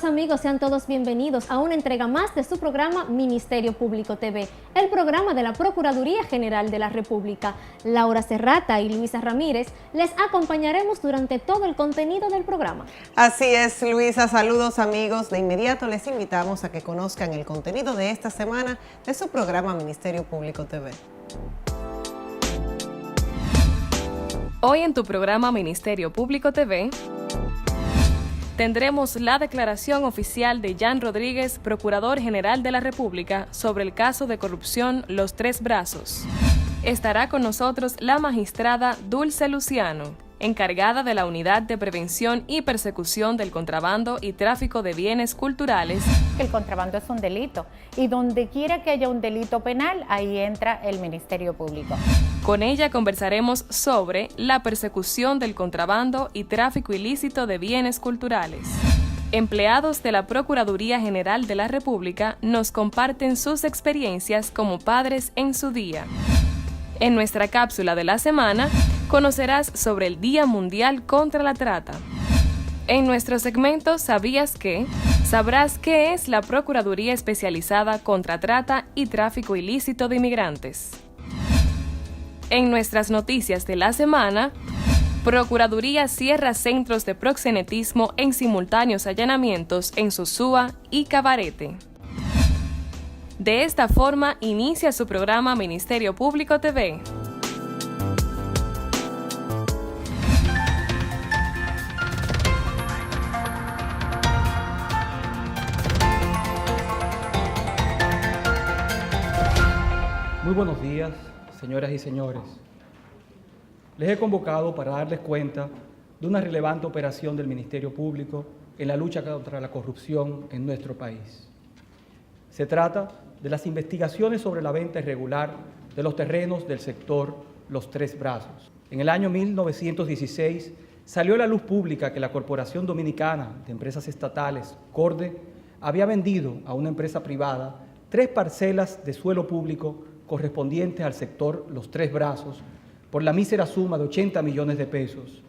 Estimados amigos, sean todos bienvenidos a una entrega más de su programa Ministerio Público TV, el programa de la Procuraduría General de la República. Laura Serrata y Luisa Ramírez les acompañaremos durante todo el contenido del programa. Así es, Luisa. Saludos amigos. De inmediato les invitamos a que conozcan el contenido de esta semana de su programa Ministerio Público TV. Hoy en tu programa Ministerio Público TV tendremos la declaración oficial de Jan Rodríguez, Procurador General de la República, sobre el caso de corrupción Los Tres Brazos. Estará con nosotros la magistrada Dulce Luciano, encargada de la Unidad de Prevención y Persecución del Contrabando y Tráfico de Bienes Culturales. El contrabando es un delito y donde quiera que haya un delito penal, ahí entra el Ministerio Público. Con ella conversaremos sobre la persecución del contrabando y tráfico ilícito de bienes culturales. Empleados de la Procuraduría General de la República nos comparten sus experiencias como padres en su día. En nuestra cápsula de la semana, conocerás sobre el Día Mundial contra la Trata. En nuestro segmento ¿Sabías qué? Sabrás qué es la Procuraduría Especializada contra Trata y Tráfico Ilícito de Inmigrantes. En nuestras noticias de la semana, Procuraduría cierra centros de proxenetismo en simultáneos allanamientos en Sosúa y Cabarete. De esta forma inicia su programa Ministerio Público TV. Muy buenos días, señoras y señores. Les he convocado para darles cuenta de una relevante operación del Ministerio Público en la lucha contra la corrupción en nuestro país. Se trata de las investigaciones sobre la venta irregular de los terrenos del sector Los Tres Brazos. En el año 1916 salió a la luz pública que la Corporación Dominicana de Empresas Estatales, CORDE, había vendido a una empresa privada 3 parcelas de suelo público correspondientes al sector Los Tres Brazos por la mísera suma de 80 millones de pesos,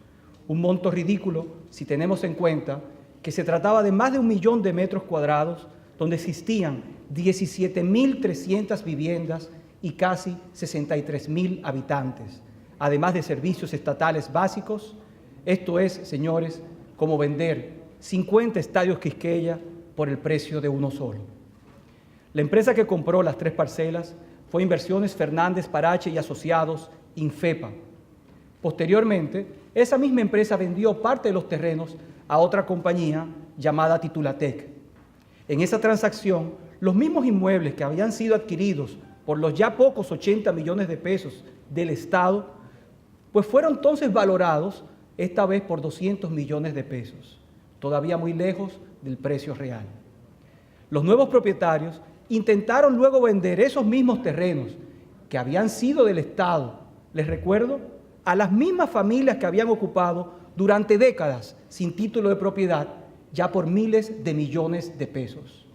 un monto ridículo si tenemos en cuenta que se trataba de más de 1 millón de metros cuadrados donde existían 17.300 viviendas y casi 63.000 habitantes, además de servicios estatales básicos. Esto es, señores, como vender 50 estadios Quisqueya por el precio de uno solo. La empresa que compró las 3 parcelas fue Inversiones Fernández Parache y Asociados, Infepa. Posteriormente, esa misma empresa vendió parte de los terrenos a otra compañía llamada Titulatec. En esa transacción, los mismos inmuebles que habían sido adquiridos por los ya pocos 80 millones de pesos del Estado, pues fueron entonces valorados esta vez por 200 millones de pesos, todavía muy lejos del precio real. Los nuevos propietarios intentaron luego vender esos mismos terrenos que habían sido del Estado, les recuerdo, a las mismas familias que habían ocupado durante décadas sin título de propiedad, ya por miles de millones de pesos.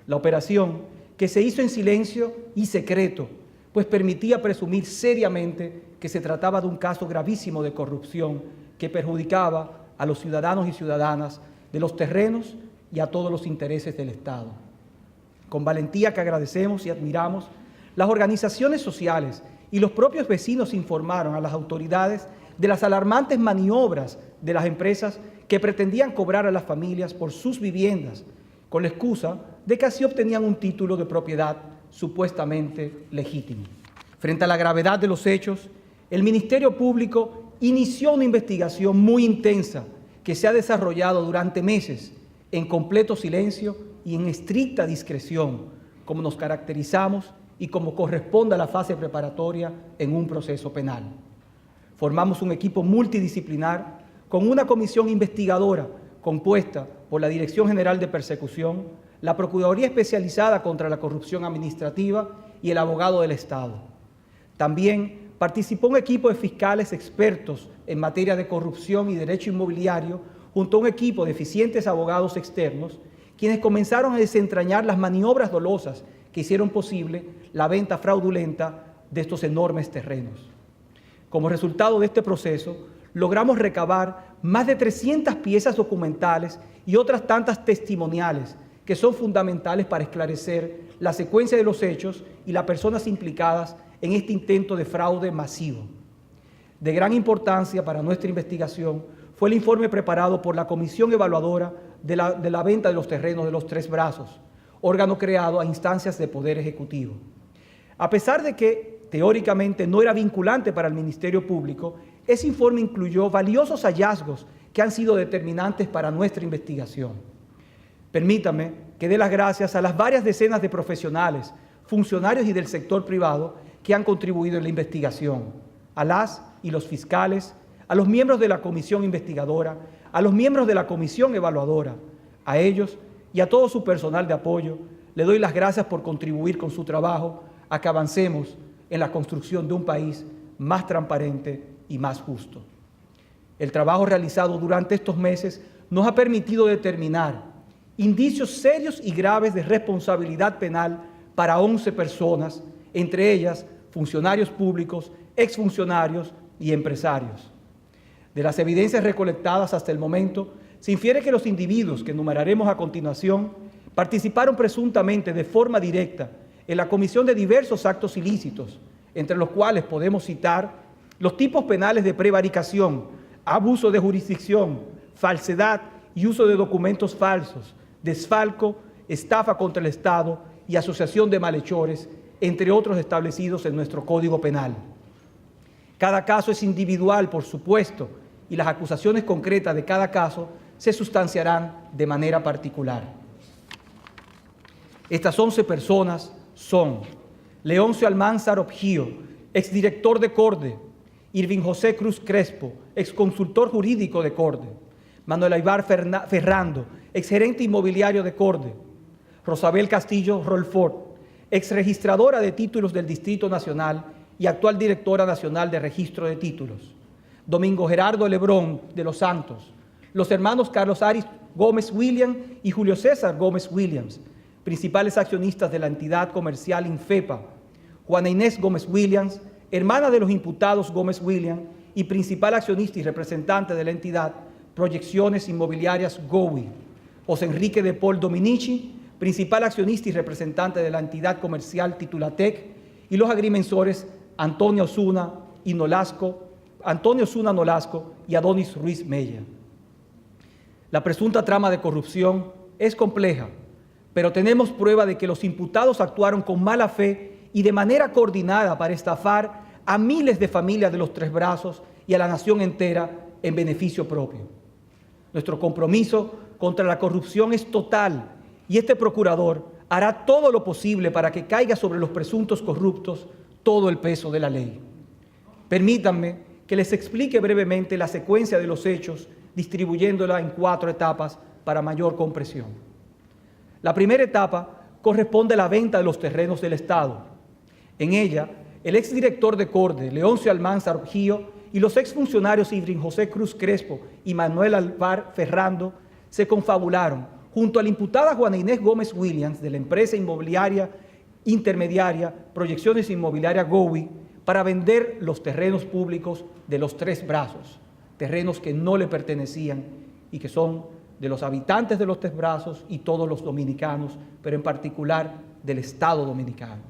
La operación, que se hizo en silencio y secreto, pues permitía presumir seriamente que se trataba de un caso gravísimo de corrupción que perjudicaba a los ciudadanos y ciudadanas de los terrenos y a todos los intereses del Estado. Con valentía que agradecemos y admiramos, las organizaciones sociales y los propios vecinos informaron a las autoridades de las alarmantes maniobras de las empresas que pretendían cobrar a las familias por sus viviendas, con la excusa de que así obtenían un título de propiedad supuestamente legítimo. Frente a la gravedad de los hechos, el Ministerio Público inició una investigación muy intensa que se ha desarrollado durante meses en completo silencio y en estricta discreción, como nos caracterizamos y como corresponde a la fase preparatoria en un proceso penal. Formamos un equipo multidisciplinar con una comisión investigadora compuesta por la Dirección General de Persecución, la Procuraduría Especializada contra la Corrupción Administrativa y el Abogado del Estado. También participó un equipo de fiscales expertos en materia de corrupción y derecho inmobiliario, junto a un equipo de eficientes abogados externos, quienes comenzaron a desentrañar las maniobras dolosas que hicieron posible la venta fraudulenta de estos enormes terrenos. Como resultado de este proceso, logramos recabar más de 300 piezas documentales y otras tantas testimoniales que son fundamentales para esclarecer la secuencia de los hechos y las personas implicadas en este intento de fraude masivo. De gran importancia para nuestra investigación fue el informe preparado por la Comisión Evaluadora de la Venta de los Terrenos de los Tres Brazos, órgano creado a instancias de Poder Ejecutivo. A pesar de que teóricamente no era vinculante para el Ministerio Público, ese informe incluyó valiosos hallazgos que han sido determinantes para nuestra investigación. Permítame que dé las gracias a las varias decenas de profesionales, funcionarios y del sector privado que han contribuido en la investigación, a las y los fiscales, a los miembros de la comisión investigadora, a los miembros de la comisión evaluadora, a ellos y a todo su personal de apoyo. Le doy las gracias por contribuir con su trabajo a que avancemos en la construcción de un país más transparente y más justo. El trabajo realizado durante estos meses nos ha permitido determinar indicios serios y graves de responsabilidad penal para 11 personas, entre ellas funcionarios públicos, exfuncionarios y empresarios. De las evidencias recolectadas hasta el momento, se infiere que los individuos que enumeraremos a continuación participaron presuntamente de forma directa en la comisión de diversos actos ilícitos, entre los cuales podemos citar los tipos penales de prevaricación, abuso de jurisdicción, falsedad y uso de documentos falsos, desfalco, estafa contra el Estado y asociación de malhechores, entre otros establecidos en nuestro Código Penal. Cada caso es individual, por supuesto, y las acusaciones concretas de cada caso se sustanciarán de manera particular. Estas 11 personas son Leoncio Almanzar Objío, exdirector de CORDE; Irving José Cruz Crespo, exconsultor jurídico de CORDE; Manuel Aybar Ferrando, exgerente inmobiliario de CORDE; Rosabel Castillo Rolfort, exregistradora de títulos del Distrito Nacional y actual directora nacional de registro de títulos; Domingo Gerardo Lebrón de los Santos; los hermanos Carlos Aris Gómez Williams y Julio César Gómez Williams, principales accionistas de la entidad comercial Infepa; Juana Inés Gómez Williams, hermana de los imputados Gómez Williams y principal accionista y representante de la entidad Proyecciones Inmobiliarias GOWI; José Enrique de Paul Dominici, principal accionista y representante de la entidad comercial Titulatec, y los agrimensores Antonio Osuna Nolasco y Adonis Ruiz Mella. La presunta trama de corrupción es compleja, pero tenemos prueba de que los imputados actuaron con mala fe y de manera coordinada para estafar a miles de familias de los Tres Brazos y a la nación entera en beneficio propio. Nuestro compromiso contra la corrupción es total y este procurador hará todo lo posible para que caiga sobre los presuntos corruptos todo el peso de la ley. Permítanme que les explique brevemente la secuencia de los hechos, distribuyéndola en 4 etapas para mayor comprensión. La primera etapa corresponde a la venta de los terrenos del Estado. En ella, el exdirector de CORDE, Leoncio Almanzar Objío, y los exfuncionarios Irving José Cruz Crespo y Manuel Aybar Ferrando se confabularon junto a la imputada Juana Inés Gómez Williams de la empresa inmobiliaria intermediaria Proyecciones Inmobiliarias GOWI para vender los terrenos públicos de los Tres Brazos, terrenos que no le pertenecían y que son de los habitantes de los Tres Brazos y todos los dominicanos, pero en particular del Estado dominicano.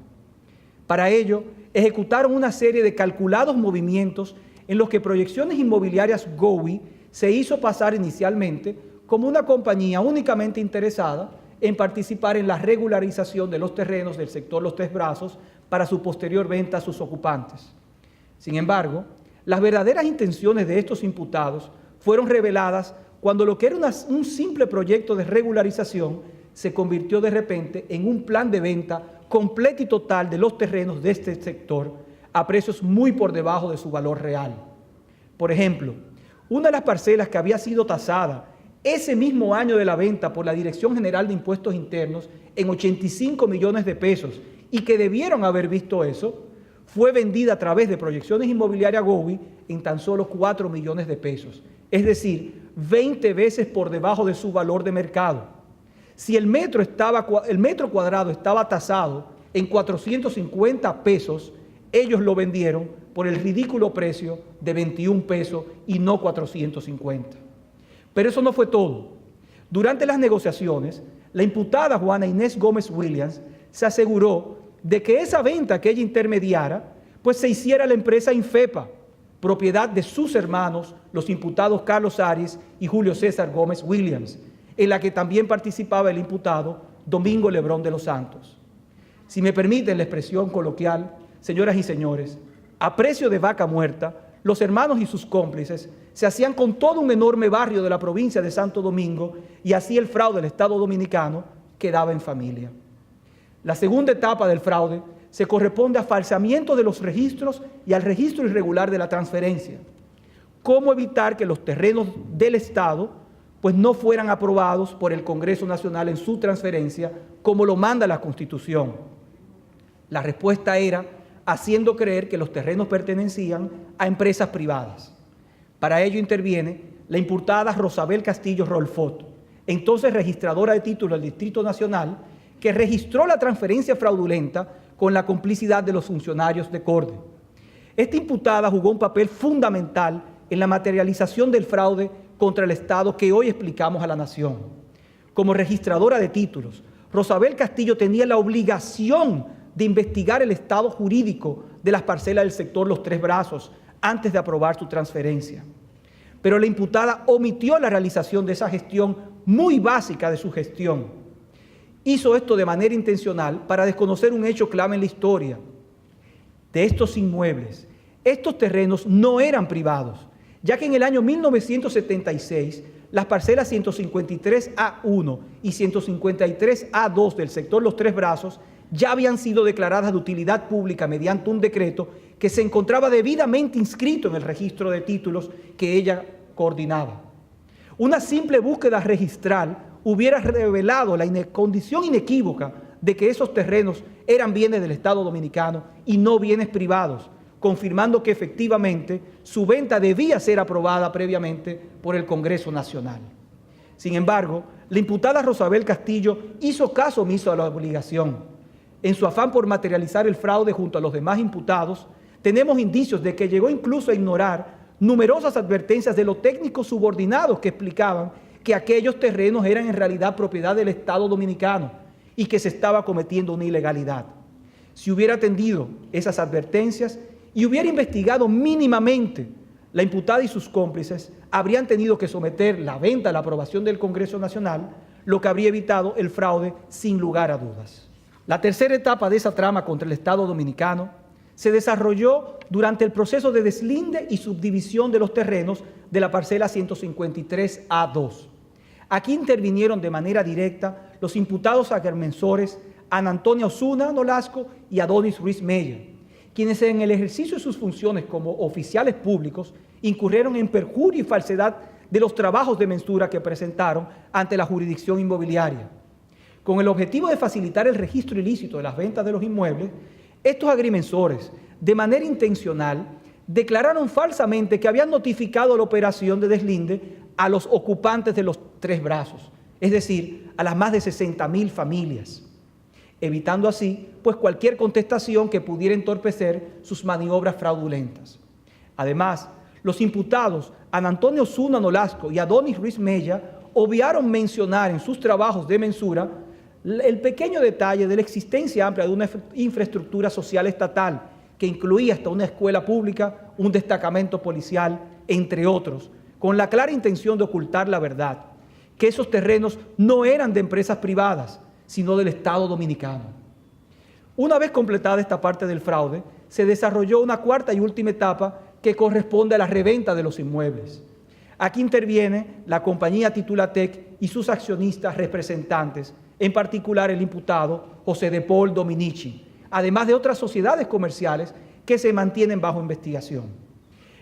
Para ello, ejecutaron una serie de calculados movimientos en los que Proyecciones Inmobiliarias GOWI se hizo pasar inicialmente como una compañía únicamente interesada en participar en la regularización de los terrenos del sector Los Tres Brazos para su posterior venta a sus ocupantes. Sin embargo, las verdaderas intenciones de estos imputados fueron reveladas cuando lo que era un simple proyecto de regularización se convirtió de repente en un plan de venta completo y total de los terrenos de este sector a precios muy por debajo de su valor real. Por ejemplo, una de las parcelas que había sido tasada ese mismo año de la venta por la Dirección General de Impuestos Internos en 85 millones de pesos y que debieron haber visto eso, fue vendida a través de Proyecciones Inmobiliarias GOWI en tan solo 4 millones de pesos, es decir, 20 veces por debajo de su valor de mercado. Si el metro cuadrado estaba tasado en 450 pesos, ellos lo vendieron por el ridículo precio de 21 pesos y no 450. Pero eso no fue todo. Durante las negociaciones, la imputada Juana Inés Gómez Williams se aseguró de que esa venta que ella intermediara, pues se hiciera la empresa Infepa, propiedad de sus hermanos, los imputados Carlos Arias y Julio César Gómez Williams, en la que también participaba el imputado Domingo Lebrón de los Santos. Si me permiten la expresión coloquial, señoras y señores, a precio de vaca muerta, los hermanos y sus cómplices se hacían con todo un enorme barrio de la provincia de Santo Domingo y así el fraude del Estado Dominicano quedaba en familia. La segunda etapa del fraude se corresponde a falseamiento de los registros y al registro irregular de la transferencia. ¿Cómo evitar que los terrenos del Estado pues no fueran aprobados por el Congreso Nacional en su transferencia como lo manda la Constitución? La respuesta era haciendo creer que los terrenos pertenecían a empresas privadas. Para ello interviene la imputada Rosabel Castillo Rolfot, entonces registradora de títulos del Distrito Nacional, que registró la transferencia fraudulenta con la complicidad de los funcionarios de Corde. Esta imputada jugó un papel fundamental en la materialización del fraude contra el Estado que hoy explicamos a la nación. Como registradora de títulos, Rosabel Castillo tenía la obligación de investigar el estado jurídico de las parcelas del sector Los Tres Brazos antes de aprobar su transferencia. Pero la imputada omitió la realización de esa gestión muy básica de su gestión. Hizo esto de manera intencional para desconocer un hecho clave en la historia. De estos inmuebles, estos terrenos no eran privados, ya que en el año 1976 las parcelas 153A1 y 153A2 del sector Los Tres Brazos ya habían sido declaradas de utilidad pública mediante un decreto que se encontraba debidamente inscrito en el registro de títulos que ella coordinaba. Una simple búsqueda registral hubiera revelado la condición inequívoca de que esos terrenos eran bienes del Estado Dominicano y no bienes privados, confirmando que efectivamente su venta debía ser aprobada previamente por el Congreso Nacional. Sin embargo, la imputada Rosabel Castillo hizo caso omiso a la obligación. En su afán por materializar el fraude junto a los demás imputados, tenemos indicios de que llegó incluso a ignorar numerosas advertencias de los técnicos subordinados que explicaban que aquellos terrenos eran en realidad propiedad del Estado Dominicano y que se estaba cometiendo una ilegalidad. Si hubiera atendido esas advertencias y hubiera investigado mínimamente, la imputada y sus cómplices habrían tenido que someter la venta a la aprobación del Congreso Nacional, lo que habría evitado el fraude sin lugar a dudas. La tercera etapa de esa trama contra el Estado Dominicano se desarrolló durante el proceso de deslinde y subdivisión de los terrenos de la parcela 153A2. Aquí intervinieron de manera directa los imputados agrimensores Ana Antonia Osuna Nolasco y Adonis Ruiz Meyer, quienes en el ejercicio de sus funciones como oficiales públicos incurrieron en perjurio y falsedad de los trabajos de mensura que presentaron ante la jurisdicción inmobiliaria. Con el objetivo de facilitar el registro ilícito de las ventas de los inmuebles, estos agrimensores, de manera intencional, declararon falsamente que habían notificado la operación de deslinde a los ocupantes de Los Tres Brazos, es decir, a las más de 60.000 familias, evitando así pues cualquier contestación que pudiera entorpecer sus maniobras fraudulentas. Además, los imputados Ana Antonio Osuna Nolasco y Adonis Ruiz Meyer obviaron mencionar en sus trabajos de mensura el pequeño detalle de la existencia amplia de una infraestructura social estatal que incluía hasta una escuela pública, un destacamento policial, entre otros, con la clara intención de ocultar la verdad, que esos terrenos no eran de empresas privadas, sino del Estado Dominicano. Una vez completada esta parte del fraude, se desarrolló una cuarta y última etapa que corresponde a la reventa de los inmuebles. Aquí interviene la compañía Titulatec y sus accionistas representantes, en particular el imputado José de Paul Dominici, además de otras sociedades comerciales que se mantienen bajo investigación.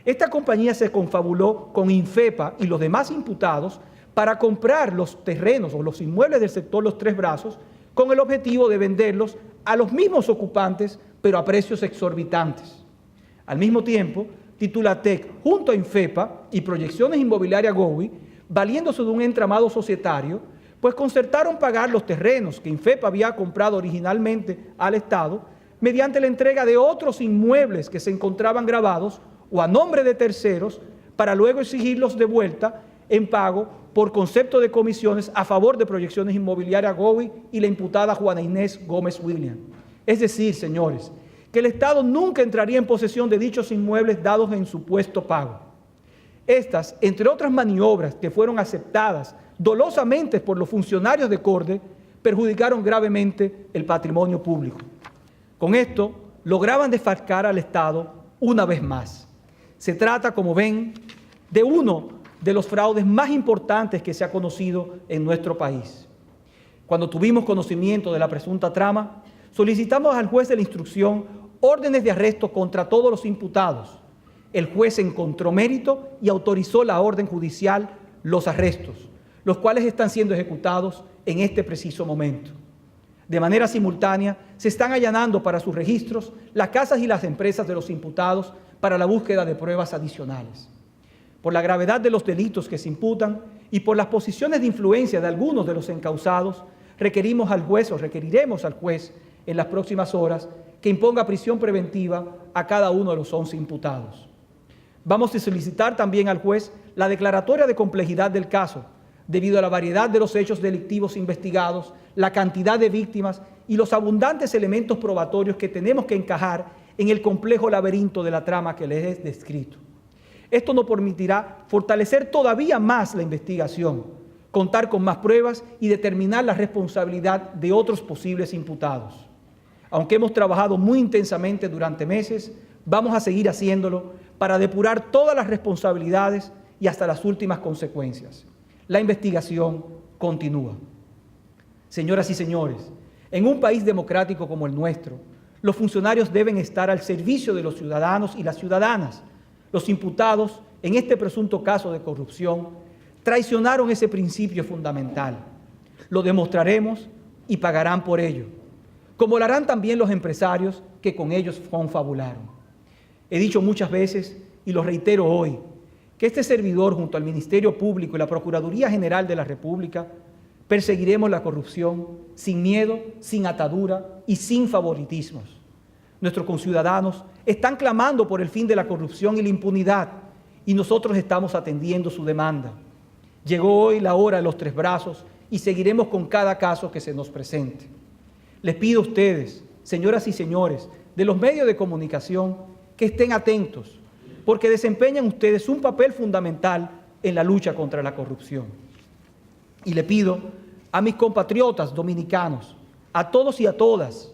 Esta compañía se confabuló con Infepa y los demás imputados para comprar los terrenos o los inmuebles del sector Los Tres Brazos con el objetivo de venderlos a los mismos ocupantes, pero a precios exorbitantes. Al mismo tiempo, Titulatec, junto a Infepa y Proyecciones Inmobiliarias GOWI, valiéndose de un entramado societario, pues concertaron pagar los terrenos que Infepa había comprado originalmente al Estado mediante la entrega de otros inmuebles que se encontraban grabados o a nombre de terceros para luego exigirlos de vuelta en pago por concepto de comisiones a favor de Proyecciones Inmobiliarias Gowi y la imputada Juana Inés Gómez William. Es decir, señores, que el Estado nunca entraría en posesión de dichos inmuebles dados en supuesto pago. Estas, entre otras maniobras que fueron aceptadas dolosamente por los funcionarios de Corde, perjudicaron gravemente el patrimonio público. Con esto, lograban defalcar al Estado una vez más. Se trata, como ven, de uno de los fraudes más importantes que se ha conocido en nuestro país. Cuando tuvimos conocimiento de la presunta trama, solicitamos al juez de la instrucción órdenes de arresto contra todos los imputados. El juez encontró mérito y autorizó la orden judicial, los arrestos, los cuales están siendo ejecutados en este preciso momento. De manera simultánea, se están allanando para sus registros las casas y las empresas de los imputados para la búsqueda de pruebas adicionales. Por la gravedad de los delitos que se imputan y por las posiciones de influencia de algunos de los encausados, requeriremos al juez en las próximas horas que imponga prisión preventiva a cada uno de los 11 imputados. Vamos a solicitar también al juez la declaratoria de complejidad del caso, debido a la variedad de los hechos delictivos investigados, la cantidad de víctimas y los abundantes elementos probatorios que tenemos que encajar en el complejo laberinto de la trama que les he descrito. Esto nos permitirá fortalecer todavía más la investigación, contar con más pruebas y determinar la responsabilidad de otros posibles imputados. Aunque hemos trabajado muy intensamente durante meses, vamos a seguir haciéndolo para depurar todas las responsabilidades y hasta las últimas consecuencias. La investigación continúa. Señoras y señores, en un país democrático como el nuestro, los funcionarios deben estar al servicio de los ciudadanos y las ciudadanas. Los imputados en este presunto caso de corrupción traicionaron ese principio fundamental. Lo demostraremos y pagarán por ello, como lo harán también los empresarios que con ellos confabularon. He dicho muchas veces, y lo reitero hoy, que este servidor, junto al Ministerio Público y la Procuraduría General de la República, perseguiremos la corrupción sin miedo, sin atadura y sin favoritismos. Nuestros conciudadanos están clamando por el fin de la corrupción y la impunidad, y nosotros estamos atendiendo su demanda. Llegó hoy la hora de los tres brazos y seguiremos con cada caso que se nos presente. Les pido a ustedes, señoras y señores, de los medios de comunicación, que estén atentos, porque desempeñan ustedes un papel fundamental en la lucha contra la corrupción. Y le pido a mis compatriotas dominicanos, a todos y a todas,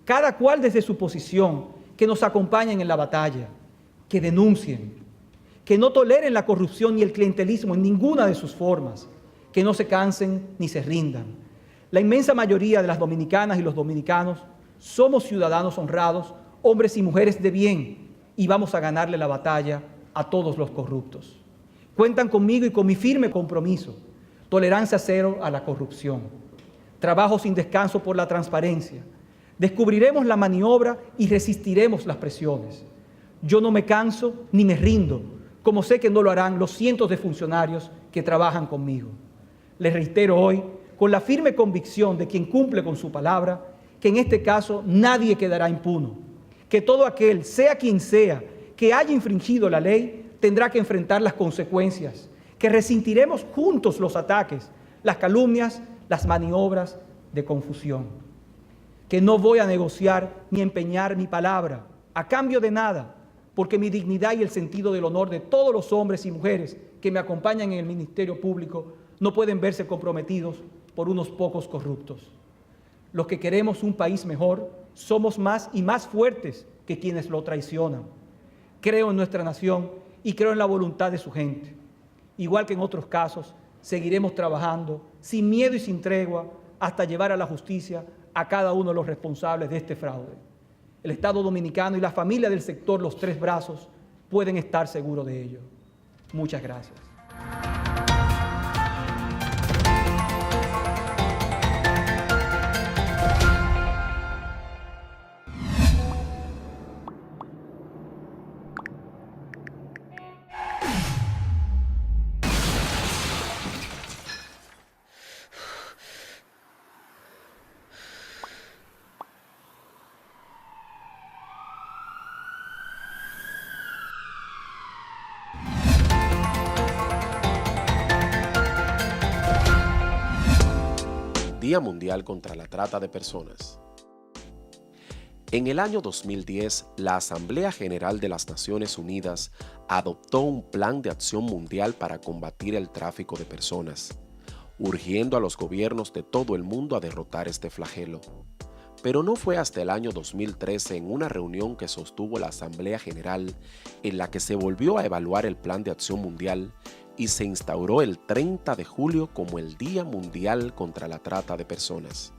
cada cual desde su posición, que nos acompañen en la batalla, que denuncien, que no toleren la corrupción ni el clientelismo en ninguna de sus formas, que no se cansen ni se rindan. La inmensa mayoría de las dominicanas y los dominicanos somos ciudadanos honrados, hombres y mujeres de bien, y vamos a ganarle la batalla a todos los corruptos. Cuentan conmigo y con mi firme compromiso, tolerancia cero a la corrupción, trabajo sin descanso por la transparencia. Descubriremos la maniobra y resistiremos las presiones. Yo no me canso ni me rindo, como sé que no lo harán los cientos de funcionarios que trabajan conmigo. Les reitero hoy, con la firme convicción de quien cumple con su palabra, que en este caso nadie quedará impune, que todo aquel, sea quien sea, que haya infringido la ley, tendrá que enfrentar las consecuencias, que resistiremos juntos los ataques, las calumnias, las maniobras de confusión. Que no voy a negociar ni empeñar mi palabra a cambio de nada, porque mi dignidad y el sentido del honor de todos los hombres y mujeres que me acompañan en el Ministerio Público no pueden verse comprometidos por unos pocos corruptos. Los que queremos un país mejor somos más y más fuertes que quienes lo traicionan. Creo en nuestra nación y creo en la voluntad de su gente. Igual que en otros casos, seguiremos trabajando sin miedo y sin tregua hasta llevar a la justicia a cada uno de los responsables de este fraude. El Estado Dominicano y la familia del sector Los Tres Brazos pueden estar seguros de ello. Muchas gracias. Día Mundial contra la Trata de Personas. En el año 2010, la Asamblea General de las Naciones Unidas adoptó un plan de acción mundial para combatir el tráfico de personas, urgiendo a los gobiernos de todo el mundo a derrotar este flagelo. Pero no fue hasta el año 2013, en una reunión que sostuvo la Asamblea General, en la que se volvió a evaluar el Plan de Acción Mundial y se instauró el 30 de julio como el Día Mundial contra la Trata de Personas.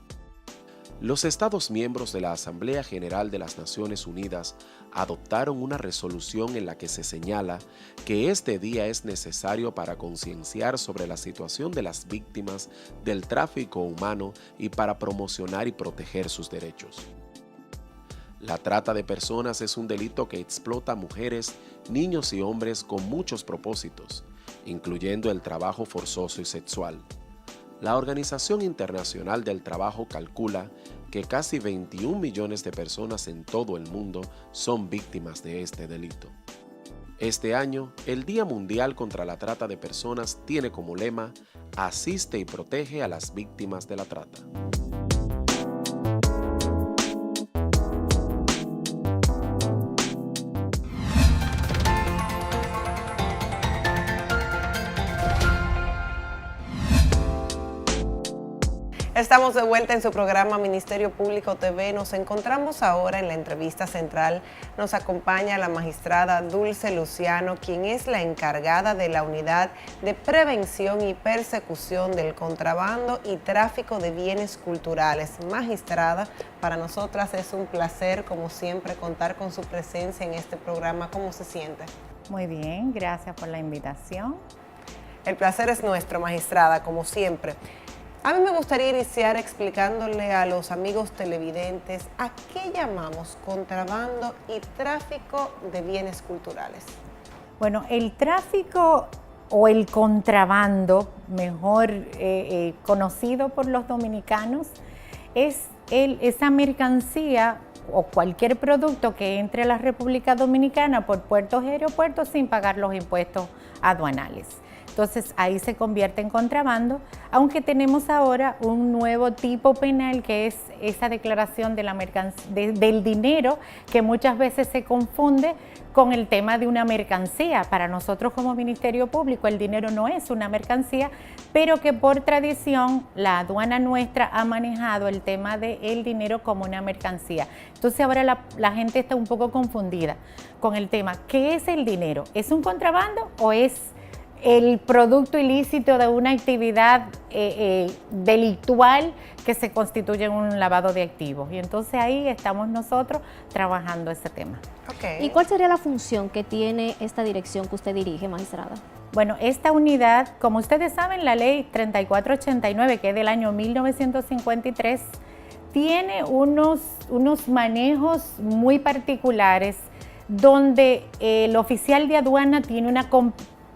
Los Estados miembros de la Asamblea General de las Naciones Unidas adoptaron una resolución en la que se señala que este día es necesario para concienciar sobre la situación de las víctimas del tráfico humano y para promocionar y proteger sus derechos. La trata de personas es un delito que explota a mujeres, niños y hombres con muchos propósitos, incluyendo el trabajo forzoso y sexual. La Organización Internacional del Trabajo calcula que casi 21 millones de personas en todo el mundo son víctimas de este delito. Este año, el Día Mundial contra la Trata de Personas tiene como lema: asiste y protege a las víctimas de la trata. Estamos de vuelta en su programa Ministerio Público TV. Nos encontramos ahora en la entrevista central. Nos acompaña la magistrada Dulce Luciano, quien es la encargada de la Unidad de Prevención y Persecución del Contrabando y Tráfico de Bienes Culturales. Magistrada, para nosotras es un placer, como siempre, contar con su presencia en este programa. ¿Cómo se siente? Muy bien, gracias por la invitación. El placer es nuestro, magistrada, como siempre. A mí me gustaría iniciar explicándole a los amigos televidentes a qué llamamos contrabando y tráfico de bienes culturales. Bueno, el tráfico o el contrabando, mejor conocido por los dominicanos, es esa mercancía o cualquier producto que entre a la República Dominicana por puertos y aeropuertos sin pagar los impuestos aduanales. Entonces ahí se convierte en contrabando, aunque tenemos ahora un nuevo tipo penal que es esa declaración de la del dinero, que muchas veces se confunde con el tema de una mercancía. Para nosotros como Ministerio Público el dinero no es una mercancía, pero que por tradición la aduana nuestra ha manejado el tema del dinero como una mercancía. Entonces ahora la gente está un poco confundida con el tema. ¿Qué es el dinero? ¿Es un contrabando o es el producto ilícito de una actividad delictual que se constituye en un lavado de activos? Y entonces ahí estamos nosotros trabajando ese tema. Okay. ¿Y cuál sería la función que tiene esta dirección que usted dirige, magistrada? Bueno, esta unidad, como ustedes saben, la ley 3489, que es del año 1953, tiene unos manejos muy particulares donde el oficial de aduana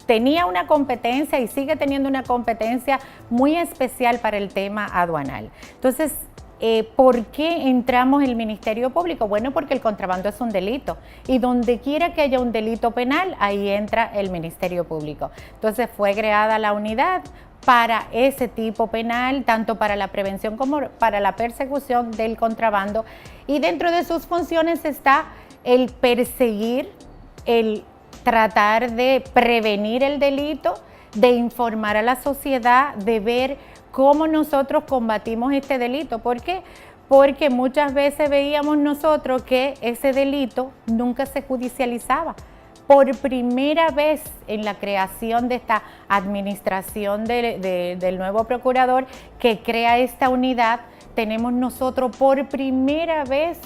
tenía una competencia y sigue teniendo una competencia muy especial para el tema aduanal. Entonces, ¿por qué entramos el Ministerio Público? Bueno, porque el contrabando es un delito y donde quiera que haya un delito penal, ahí entra el Ministerio Público. Entonces fue creada la unidad para ese tipo penal, tanto para la prevención como para la persecución del contrabando, y dentro de sus funciones está el perseguir, el tratar de prevenir el delito, de informar a la sociedad, de ver cómo nosotros combatimos este delito. ¿Por qué? Porque muchas veces veíamos nosotros que ese delito nunca se judicializaba. Por primera vez en la creación de esta administración del nuevo procurador que crea esta unidad, tenemos nosotros por primera vez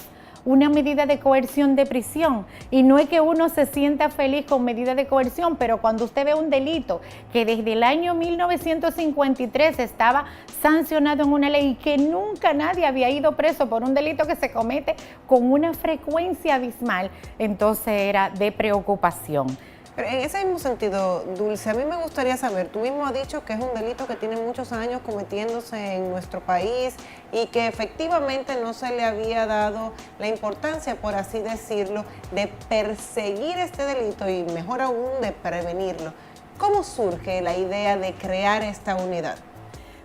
una medida de coerción de prisión. Y no es que uno se sienta feliz con medida de coerción, pero cuando usted ve un delito que desde el año 1953 estaba sancionado en una ley y que nunca nadie había ido preso por un delito que se comete con una frecuencia abismal, entonces era de preocupación. Pero en ese mismo sentido, Dulce, a mí me gustaría saber, tú mismo has dicho que es un delito que tiene muchos años cometiéndose en nuestro país y que efectivamente no se le había dado la importancia, por así decirlo, de perseguir este delito y mejor aún de prevenirlo. ¿Cómo surge la idea de crear esta unidad?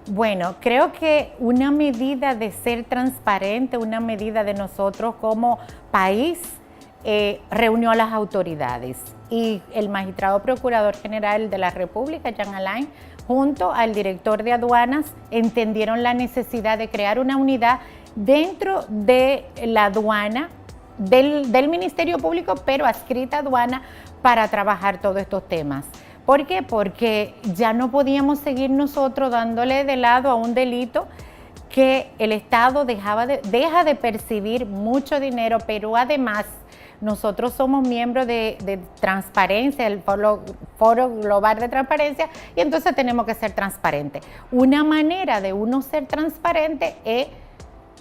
Bueno, creo que una medida de ser transparente, una medida de nosotros como país, reunió a las autoridades y el magistrado procurador general de la República, Jean Alain, junto al director de aduanas, entendieron la necesidad de crear una unidad dentro de la aduana, del Ministerio Público, pero adscrita a aduana para trabajar todos estos temas. ¿Por qué? Porque ya no podíamos seguir nosotros dándole de lado a un delito que el Estado deja de percibir mucho dinero, pero además nosotros somos miembros de transparencia, el Foro Global de Transparencia, y entonces tenemos que ser transparentes. Una manera de uno ser transparente es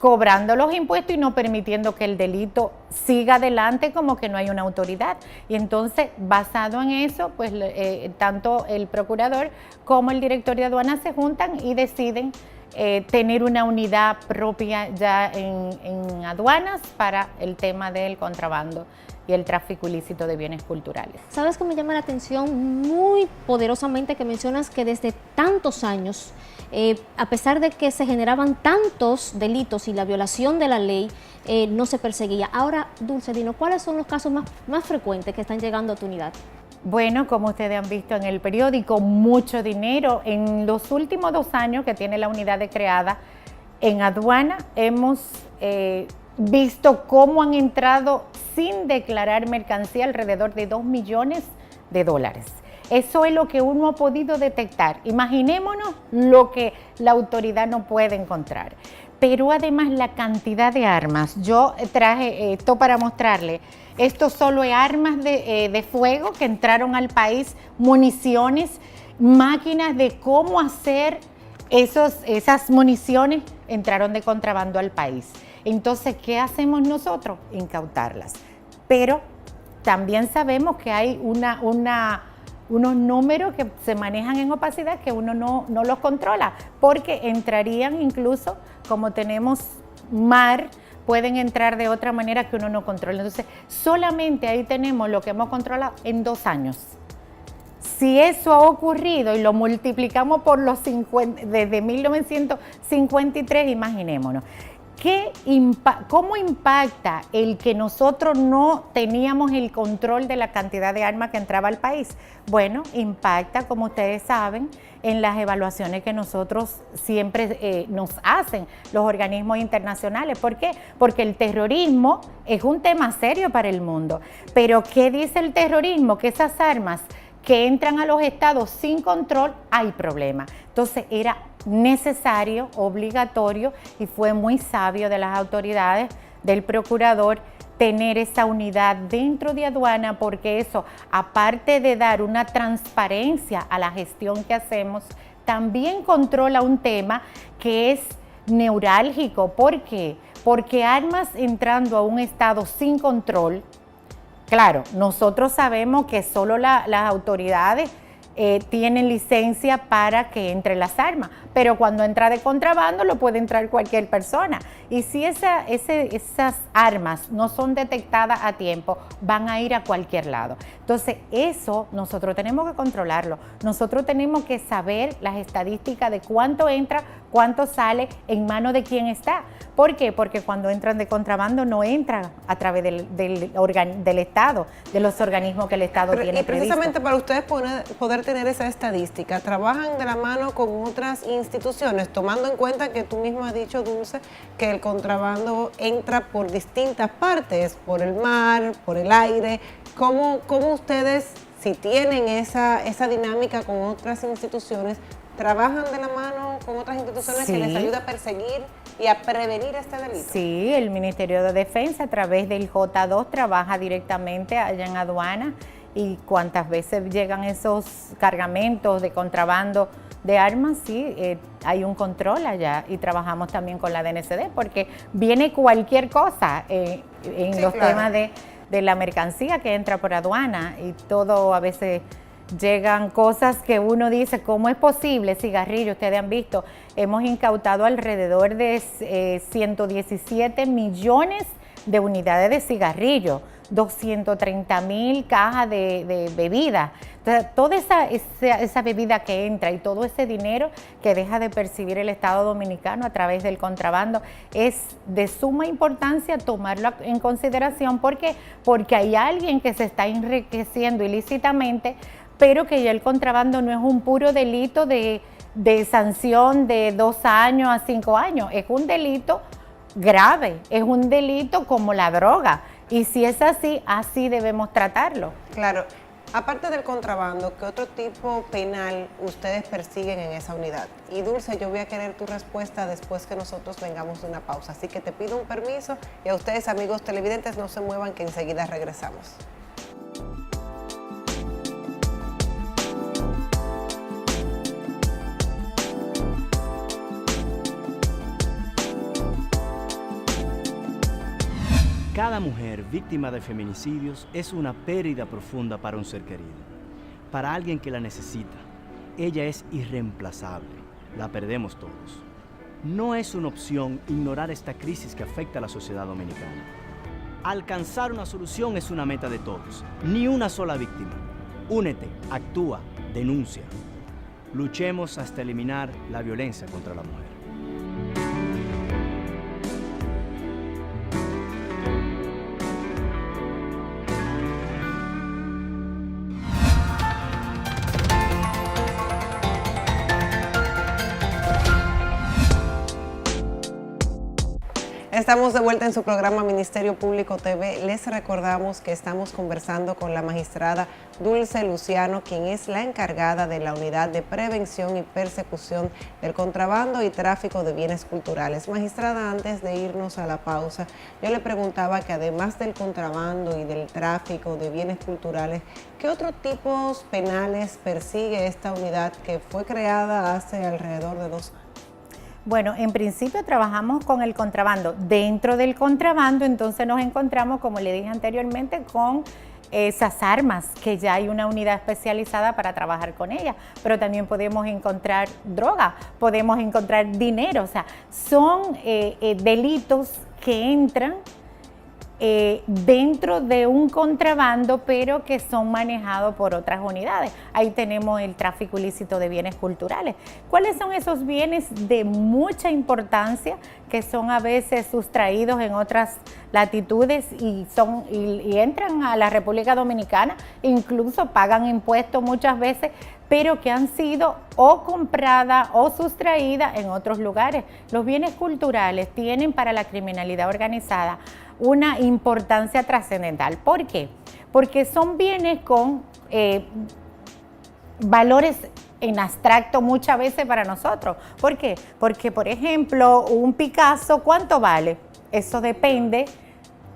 cobrando los impuestos y no permitiendo que el delito siga adelante como que no hay una autoridad. Y entonces, basado en eso, pues tanto el procurador como el director de aduanas se juntan y deciden tener una unidad propia ya en aduanas para el tema del contrabando y el tráfico ilícito de bienes culturales. ¿Sabes qué me llama la atención muy poderosamente que mencionas que desde tantos años, a pesar de que se generaban tantos delitos y la violación de la ley no se perseguía? Ahora, Dulce, dinos, ¿cuáles son los casos más frecuentes que están llegando a tu unidad? Bueno, como ustedes han visto en el periódico, mucho dinero. En los últimos 2 años que tiene la unidad de creada en aduana, hemos visto cómo han entrado sin declarar mercancía alrededor de $2 millones. Eso es lo que uno ha podido detectar. Imaginémonos lo que la autoridad no puede encontrar. Pero además la cantidad de armas. Yo traje esto para mostrarle. Esto solo es armas de fuego que entraron al país, municiones, máquinas de cómo hacer esas municiones entraron de contrabando al país. Entonces, ¿qué hacemos nosotros? Incautarlas. Pero también sabemos que hay unos números que se manejan en opacidad que uno no los controla, porque entrarían incluso, como tenemos mar, pueden entrar de otra manera que uno no controla. Entonces, solamente ahí tenemos lo que hemos controlado en 2 años. Si eso ha ocurrido y lo multiplicamos por los 50, desde 1953, imaginémonos. ¿Cómo impacta el que nosotros no teníamos el control de la cantidad de armas que entraba al país? Bueno, impacta, como ustedes saben, en las evaluaciones que nosotros siempre nos hacen los organismos internacionales. ¿Por qué? Porque el terrorismo es un tema serio para el mundo. Pero ¿qué dice el terrorismo? Que esas armas que entran a los estados sin control, hay problema. Entonces era necesario, obligatorio, y fue muy sabio de las autoridades, del procurador, tener esa unidad dentro de aduana, porque eso, aparte de dar una transparencia a la gestión que hacemos, también controla un tema que es neurálgico. ¿Por qué? Porque armas entrando a un estado sin control, claro, nosotros sabemos que solo las autoridades tienen licencia para que entre las armas, pero cuando entra de contrabando lo puede entrar cualquier persona. Y si esas armas no son detectadas a tiempo, van a ir a cualquier lado. Entonces, eso nosotros tenemos que controlarlo. Nosotros tenemos que saber las estadísticas de cuánto entra, cuánto sale, en manos de quién está. ¿Por qué? Porque cuando entran de contrabando no entran a través del Estado, de los organismos que el Estado tiene previsto. Precisamente para ustedes poder tener esa estadística, ¿trabajan de la mano con otras instituciones, tomando en cuenta que tú mismo has dicho, Dulce, que el contrabando entra por distintas partes, por el mar, por el aire? ¿Cómo ustedes, si tienen esa dinámica con otras instituciones, trabajan de la mano con otras instituciones que les ayuda a perseguir y a prevenir este delito? Sí, el Ministerio de Defensa a través del J2 trabaja directamente allá en aduana, y cuántas veces llegan esos cargamentos de contrabando de armas, sí, hay un control allá, y trabajamos también con la DNCD porque viene cualquier cosa en los temas de la mercancía que entra por aduana, y todo a veces llegan cosas que uno dice, ¿cómo es posible? Cigarrillos, ustedes han visto, hemos incautado alrededor de 117 millones de unidades de cigarrillos. 230,000 cajas de bebida. Entonces, toda esa bebida que entra y todo ese dinero que deja de percibir el Estado Dominicano a través del contrabando es de suma importancia tomarlo en consideración. ¿Por qué? Porque hay alguien que se está enriqueciendo ilícitamente, pero que ya el contrabando no es un puro delito de sanción de 2 años a 5 años, es un delito grave, es un delito como la droga. Y si es así, así debemos tratarlo. Claro. Aparte del contrabando, ¿qué otro tipo penal ustedes persiguen en esa unidad? Y Dulce, yo voy a querer tu respuesta después que nosotros vengamos de una pausa. Así que te pido un permiso y a ustedes, amigos televidentes, no se muevan que enseguida regresamos. Cada mujer víctima de feminicidios es una pérdida profunda para un ser querido, para alguien que la necesita. Ella es irreemplazable, la perdemos todos. No es una opción ignorar esta crisis que afecta a la sociedad dominicana. Alcanzar una solución es una meta de todos, ni una sola víctima. Únete, actúa, denuncia. Luchemos hasta eliminar la violencia contra la mujer. Estamos de vuelta en su programa Ministerio Público TV. Les recordamos que estamos conversando con la magistrada Dulce Luciano, quien es la encargada de la Unidad de Prevención y Persecución del Contrabando y Tráfico de Bienes Culturales. Magistrada, antes de irnos a la pausa, yo le preguntaba que además del contrabando y del tráfico de bienes culturales, ¿qué otros tipos penales persigue esta unidad que fue creada hace alrededor de 2 años? Bueno, en principio trabajamos con el contrabando. Dentro del contrabando, entonces nos encontramos, como le dije anteriormente, con esas armas, que ya hay una unidad especializada para trabajar con ellas, pero también podemos encontrar droga, podemos encontrar dinero, o sea, son delitos que entran dentro de un contrabando, pero que son manejados por otras unidades. Ahí tenemos el tráfico ilícito de bienes culturales. ¿Cuáles son esos bienes de mucha importancia que son a veces sustraídos en otras latitudes y entran a la República Dominicana, incluso pagan impuestos muchas veces, pero que han sido o compradas o sustraídas en otros lugares? Los bienes culturales tienen para la criminalidad organizada una importancia trascendental. ¿Por qué? Porque son bienes con valores en abstracto muchas veces para nosotros. ¿Por qué? Porque, por ejemplo, un Picasso, ¿cuánto vale? Eso depende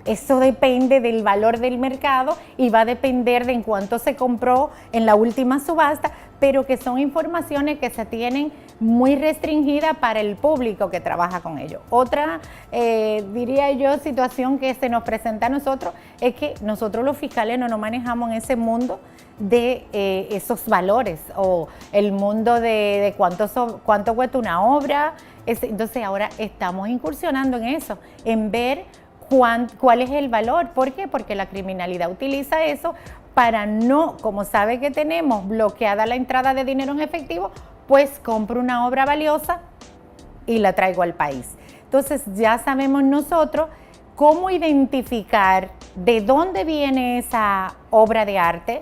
del valor del mercado y va a depender de en cuánto se compró en la última subasta, pero que son informaciones que se tienen muy restringidas para el público que trabaja con ellos. Otra, diría yo, situación que se nos presenta a nosotros es que nosotros los fiscales no nos manejamos en ese mundo de esos valores o el mundo de cuánto cuesta una obra. Entonces ahora estamos incursionando en eso, en ver cuál es el valor. ¿Por qué? Porque la criminalidad utiliza eso para no, como sabe que tenemos bloqueada la entrada de dinero en efectivo, pues compro una obra valiosa y la traigo al país. Entonces ya sabemos nosotros cómo identificar de dónde viene esa obra de arte,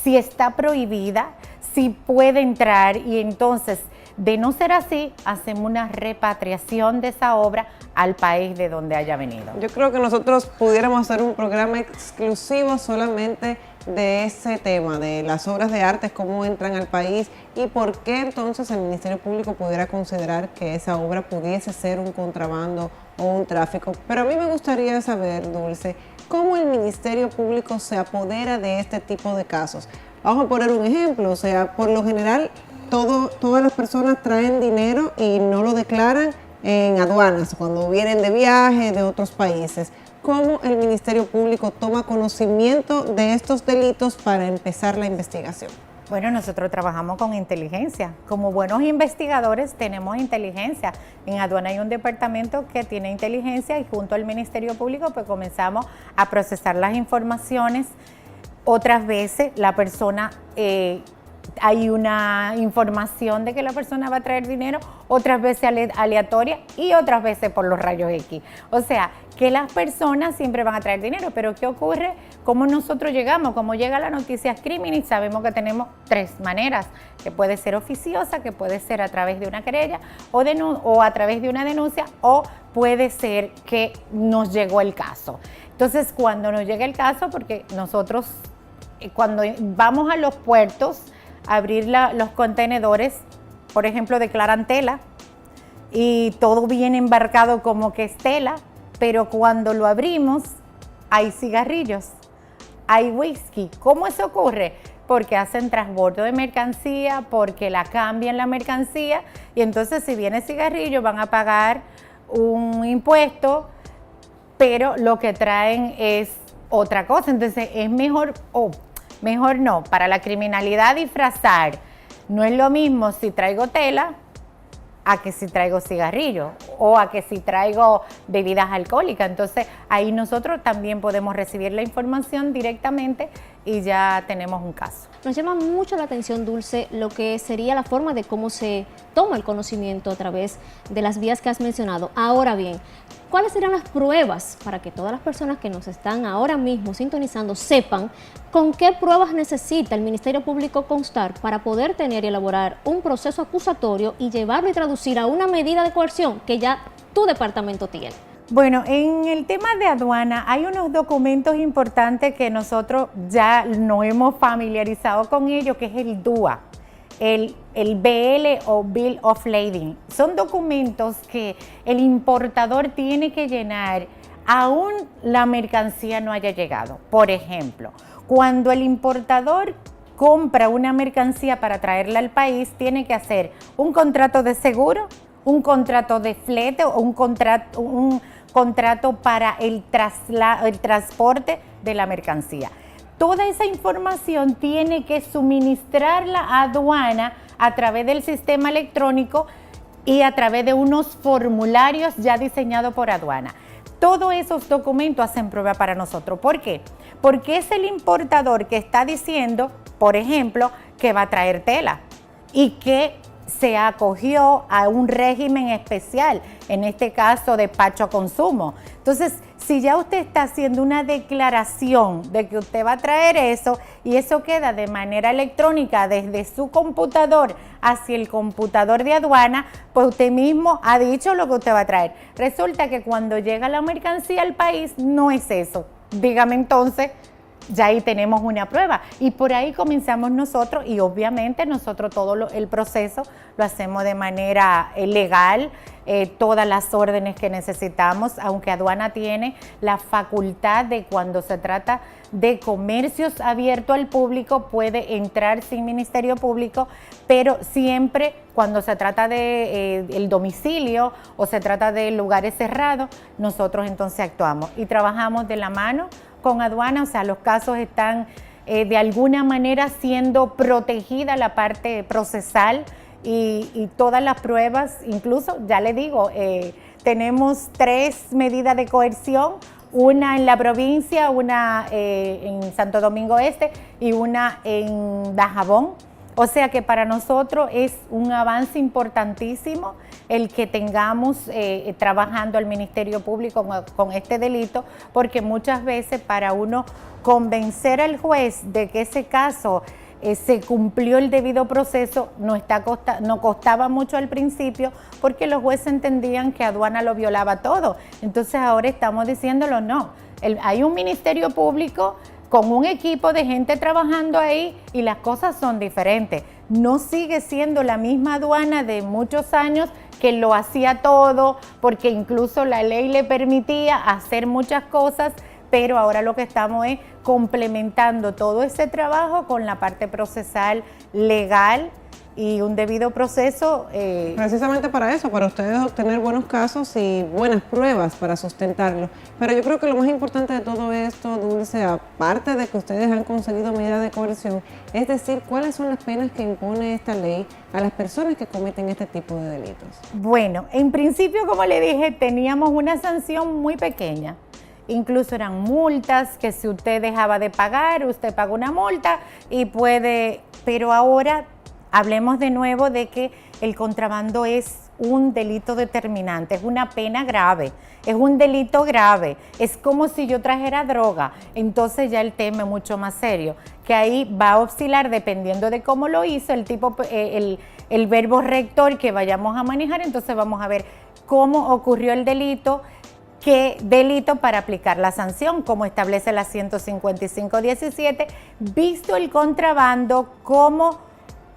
si está prohibida, si puede entrar, y entonces, de no ser así, hacemos una repatriación de esa obra al país de donde haya venido. Yo creo que nosotros pudiéramos hacer un programa exclusivo solamente de ese tema, de las obras de arte, cómo entran al país y por qué entonces el Ministerio Público pudiera considerar que esa obra pudiese ser un contrabando o un tráfico. Pero a mí me gustaría saber, Dulce, cómo el Ministerio Público se apodera de este tipo de casos. Vamos a poner un ejemplo, o sea, por lo general todas las personas traen dinero y no lo declaran en aduanas cuando vienen de viaje de otros países. ¿Cómo el Ministerio Público toma conocimiento de estos delitos para empezar la investigación? Bueno, nosotros trabajamos con inteligencia. Como buenos investigadores tenemos inteligencia. En aduana hay un departamento que tiene inteligencia y junto al Ministerio Público pues comenzamos a procesar las informaciones. Otras veces la persona, hay una información de que la persona va a traer dinero, otras veces aleatoria y otras veces por los rayos X. O sea, que las personas siempre van a traer dinero, pero ¿qué ocurre? ¿Cómo nosotros llegamos? Como llega la noticia criminal, sabemos que tenemos 3 maneras, que puede ser oficiosa, que puede ser a través de una querella o a través de una denuncia, o puede ser que nos llegó el caso. Entonces, cuando nos llega el caso, porque nosotros cuando vamos a los puertos a abrir los contenedores, por ejemplo, declaran tela y todo viene embarcado como que es tela, pero cuando lo abrimos hay cigarrillos, hay whisky. ¿Cómo eso ocurre? Porque hacen transbordo de mercancía, porque la cambian la mercancía y entonces si viene cigarrillo van a pagar un impuesto, pero lo que traen es otra cosa. Entonces es mejor, mejor no, para la criminalidad disfrazar, no es lo mismo si traigo tela a que si traigo cigarrillo o a que si traigo bebidas alcohólicas. Entonces ahí nosotros también podemos recibir la información directamente y ya tenemos un caso. Nos llama mucho la atención, Dulce, lo que sería la forma de cómo se toma el conocimiento a través de las vías que has mencionado. Ahora bien, ¿cuáles serán las pruebas para que todas las personas que nos están ahora mismo sintonizando sepan con qué pruebas necesita el Ministerio Público constar para poder tener y elaborar un proceso acusatorio y llevarlo y traducir a una medida de coerción que ya tu departamento tiene? Bueno, en el tema de aduana hay unos documentos importantes que nosotros ya nos hemos familiarizado con ellos, que es el DUA, el BL o Bill of Lading. Son documentos que el importador tiene que llenar aún la mercancía no haya llegado. Por ejemplo, cuando el importador compra una mercancía para traerla al país, tiene que hacer un contrato de seguro, un contrato de flete o un contrato para el transporte de la mercancía. Toda esa información tiene que suministrarla a aduana a través del sistema electrónico y a través de unos formularios ya diseñados por aduana. Todos esos documentos hacen prueba para nosotros. ¿Por qué? Porque es el importador que está diciendo, por ejemplo, que va a traer tela y que se acogió a un régimen especial, en este caso despacho a consumo. Entonces, si ya usted está haciendo una declaración de que usted va a traer eso y eso queda de manera electrónica desde su computador hacia el computador de aduana, pues usted mismo ha dicho lo que usted va a traer. Resulta que cuando llega la mercancía al país no es eso. Dígame entonces, ya ahí tenemos una prueba y por ahí comenzamos nosotros y obviamente nosotros todo el proceso lo hacemos de manera legal, todas las órdenes que necesitamos, aunque aduana tiene la facultad de cuando se trata de comercios abiertos al público puede entrar sin Ministerio Público, pero siempre cuando se trata de el domicilio o se trata de lugares cerrados, nosotros entonces actuamos y trabajamos de la mano con aduana. O sea, los casos están de alguna manera siendo protegida la parte procesal y todas las pruebas, incluso, ya le digo, tenemos 3 medidas de coerción, una en la provincia, una en Santo Domingo Este y una en Dajabón. O sea que para nosotros es un avance importantísimo el que tengamos trabajando al Ministerio Público con este delito, porque muchas veces para uno convencer al juez de que ese caso se cumplió el debido proceso, nos costaba mucho al principio porque los jueces entendían que aduana lo violaba todo. Entonces ahora estamos diciéndolo, no, hay un Ministerio Público con un equipo de gente trabajando ahí y las cosas son diferentes. No sigue siendo la misma aduana de muchos años que lo hacía todo, porque incluso la ley le permitía hacer muchas cosas, pero ahora lo que estamos es complementando todo ese trabajo con la parte procesal legal y un debido proceso. Precisamente para eso, para ustedes obtener buenos casos y buenas pruebas para sustentarlo. Pero yo creo que lo más importante de todo esto, Dulce, aparte de que ustedes han conseguido medidas de coerción, es decir, cuáles son las penas que impone esta ley a las personas que cometen este tipo de delitos. Bueno, en principio, como le dije, teníamos una sanción muy pequeña. Incluso eran multas que si usted dejaba de pagar, usted paga una multa y puede, pero ahora hablemos de nuevo de que el contrabando es un delito determinante, es una pena grave, es un delito grave, es como si yo trajera droga, entonces ya el tema es mucho más serio, que ahí va a oscilar dependiendo de cómo lo hizo, el tipo, el verbo rector que vayamos a manejar, entonces vamos a ver cómo ocurrió el delito, qué delito para aplicar la sanción, como establece la 155.17, visto el contrabando como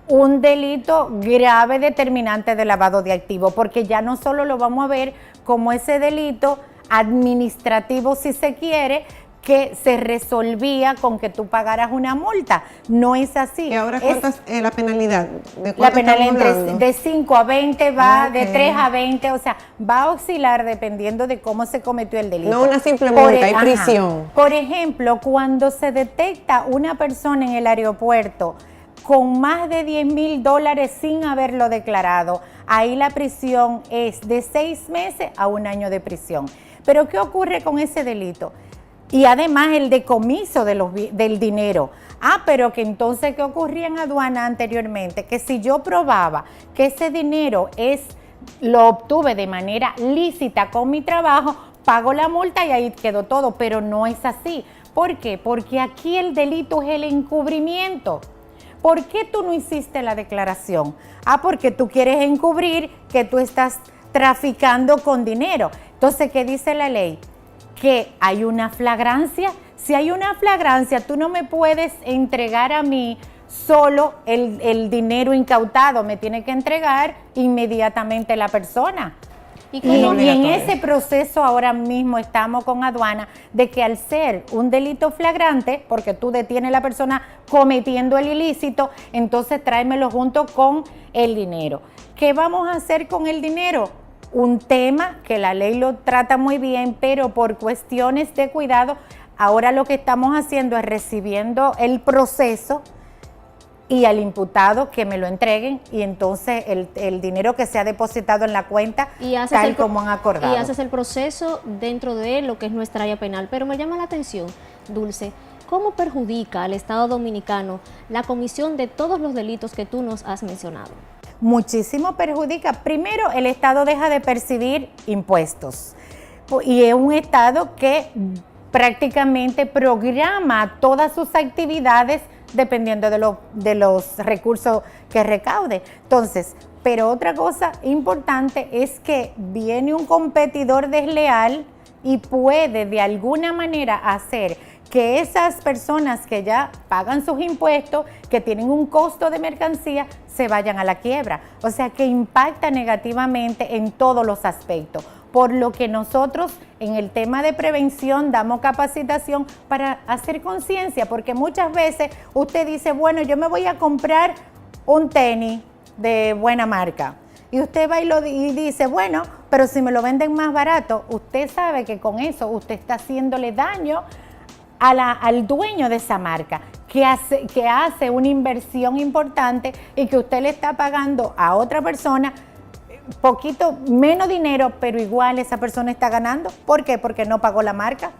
un delito grave determinante de lavado de activos, porque ya no solo lo vamos a ver como ese delito administrativo, si se quiere, que se resolvía con que tú pagaras una multa. No es así. ¿Y ahora cuántas la penalidad? ¿De la penalidad de 5 a 20 va, okay, de 3 a 20, o sea, va a oscilar dependiendo de cómo se cometió el delito. No una simple multa, hay prisión. Por ejemplo, cuando se detecta una persona en el aeropuerto con más de $10,000 sin haberlo declarado, ahí la prisión es de 6 meses a 1 año de prisión. Pero ¿qué ocurre con ese delito? Y además el decomiso del dinero. Pero que entonces, ¿qué ocurría en aduana anteriormente? Que si yo probaba que ese dinero lo obtuve de manera lícita con mi trabajo, pago la multa y ahí quedó todo, pero no es así. ¿Por qué? Porque aquí el delito es el encubrimiento. ¿Por qué tú no hiciste la declaración? Porque tú quieres encubrir que tú estás traficando con dinero. Entonces, ¿qué dice la ley? Que hay una flagrancia. Si hay una flagrancia, tú no me puedes entregar a mí solo el dinero incautado, me tiene que entregar inmediatamente la persona. Y en ese proceso ahora mismo estamos con aduana de que al ser un delito flagrante, porque tú detienes a la persona cometiendo el ilícito, entonces tráemelo junto con el dinero. ¿Qué vamos a hacer con el dinero? Un tema que la ley lo trata muy bien, pero por cuestiones de cuidado, ahora lo que estamos haciendo es recibiendo el proceso y al imputado que me lo entreguen y entonces el dinero que se ha depositado en la cuenta tal como han acordado. Y haces el proceso dentro de lo que es nuestra área penal. Pero me llama la atención, Dulce, ¿cómo perjudica al Estado Dominicano la comisión de todos los delitos que tú nos has mencionado? Muchísimo perjudica. Primero, el Estado deja de percibir impuestos y es un Estado que prácticamente programa todas sus actividades dependiendo de los recursos que recaude. Entonces, pero otra cosa importante es que viene un competidor desleal y puede de alguna manera hacer que esas personas que ya pagan sus impuestos, que tienen un costo de mercancía, se vayan a la quiebra. O sea que impacta negativamente en todos los aspectos. Por lo que nosotros en el tema de prevención damos capacitación para hacer conciencia, porque muchas veces usted dice, bueno, yo me voy a comprar un tenis de buena marca. Y usted va y dice, bueno, pero si me lo venden más barato, usted sabe que con eso usted está haciéndole daño al dueño de esa marca, que hace una inversión importante y que usted le está pagando a otra persona poquito menos dinero, pero igual esa persona está ganando. ¿Por qué? Porque no pagó la marca,